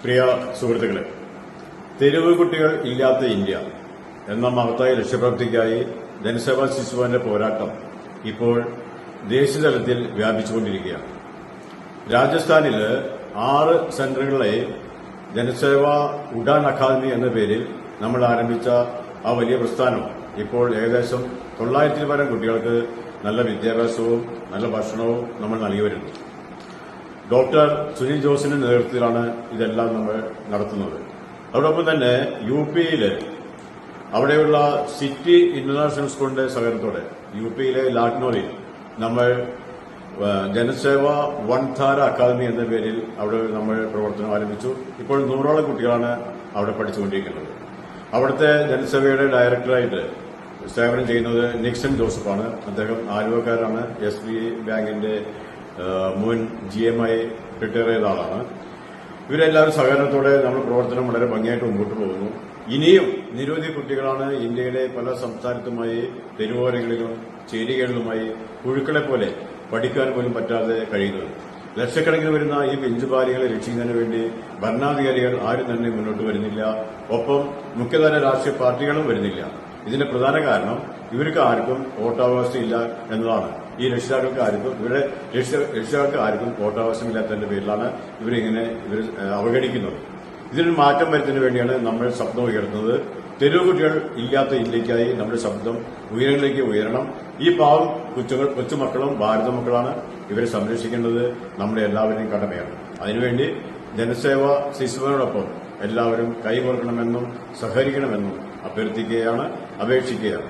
പ്രിയ സുഹൃത്തുക്കളെ, തെരുവ് കുട്ടികൾ ഇല്ലാത്ത ഇന്ത്യ എന്ന മഹത്തായ ലക്ഷ്യപ്രാപ്തിക്കായി ജനസേവാ ശിശുഭവന്റെ പോരാട്ടം ഇപ്പോൾ ദേശീയതലത്തിൽ വ്യാപിച്ചുകൊണ്ടിരിക്കുകയാണ്. രാജസ്ഥാനിൽ 6 സെന്ററുകളിലെ ജനസേവാ ഉഡാൻ അക്കാദമി എന്ന പേരിൽ നമ്മൾ ആരംഭിച്ച ആ വലിയ പ്രസ്ഥാനം ഇപ്പോൾ ഏകദേശം 900-ൽ പരം കുട്ടികൾക്ക് നല്ല വിദ്യാഭ്യാസവും നല്ല ഭക്ഷണവും നമ്മൾ നൽകി വരുന്നു. ഡോക്ടർ സുനിൽ ജോസിന്റെ നേതൃത്വത്തിലാണ് ഇതെല്ലാം നമ്മൾ നടത്തുന്നത്. അതോടൊപ്പം തന്നെ യുപിയിൽ അവിടെയുള്ള സിറ്റി ഇന്റർനാഷണൽ സ്കൂളിന്റെ സഹകരണത്തോടെ യുപിയിലെ ലാക്നോയിൽ നമ്മൾ ജനസേവ വൻധാര അക്കാദമി എന്ന പേരിൽ അവിടെ നമ്മൾ പ്രവർത്തനം ആരംഭിച്ചു. ഇപ്പോൾ 100ഓളം കുട്ടികളാണ് അവിടെ പഠിച്ചുകൊണ്ടിരിക്കുന്നത്. അവിടുത്തെ ജനസേവയുടെ ഡയറക്ടറായിട്ട് സേവനം ചെയ്യുന്നത് നിക്സൺ ജോസഫാണ്. അദ്ദേഹം ആലുവക്കാരാണ്. SBI ബാങ്കിന്റെ മുൻ GMI റിട്ടയർ ചെയ്ത ആളാണ്. ഇവരെല്ലാവരും സഹകരണത്തോടെ നമ്മുടെ പ്രവർത്തനം വളരെ ഭംഗിയായിട്ട് മുമ്പോട്ട് പോകുന്നു. ഇനിയും നിരവധി കുട്ടികളാണ് ഇന്ത്യയിലെ പല സംസ്ഥാനത്തുമായി തെരുവോരങ്ങളിലും ചേരികളിലുമായി പുഴുക്കളെ പോലെ പഠിക്കാൻ പോലും പറ്റാതെ കഴിയുന്നത്. ലക്ഷക്കണക്കിന് വരുന്ന ഈ പെഞ്ചുപാലികളെ രക്ഷിക്കുന്നതിന് വേണ്ടി ഭരണാധികാരികൾ ആരും തന്നെ മുന്നോട്ട് വരുന്നില്ല. ഒപ്പം മുഖ്യധാര രാഷ്ട്രീയ പാർട്ടികളും വരുന്നില്ല. ഇതിന്റെ പ്രധാന കാരണം ഇവർക്ക് ആർക്കും വോട്ടവകാശം ഇല്ല എന്നതാണ്. ഈ രക്ഷിതാക്കൾക്ക് ആർക്കും വോട്ടവകാശമില്ലാത്തതിന്റെ പേരിലാണ് ഇവർ അവഗണിക്കുന്നത്. ഇതിനൊരു മാറ്റം വരുന്നതിന് വേണ്ടിയാണ് നമ്മൾ ശബ്ദം ഉയർത്തുന്നത്. തെരുവ് കുട്ടികൾ ഇല്ലാത്ത ഇന്ത്യക്കായി നമ്മുടെ ശബ്ദം ഉയരങ്ങളിലേക്ക് ഉയരണം. ഈ പാവം കൊച്ചുമക്കളും ഭാരത മക്കളാണ്. ഇവരെ സംരക്ഷിക്കേണ്ടത് നമ്മുടെ എല്ലാവരുടെയും കടമയാണ്. അതിനുവേണ്ടി ജനസേവാ ശിശുഭവനോടൊപ്പം എല്ലാവരും കൈകോർക്കണമെന്നും സഹകരിക്കണമെന്നും അഭ്യർത്ഥിക്കുകയാണ്, അപേക്ഷിക്കുകയാണ്.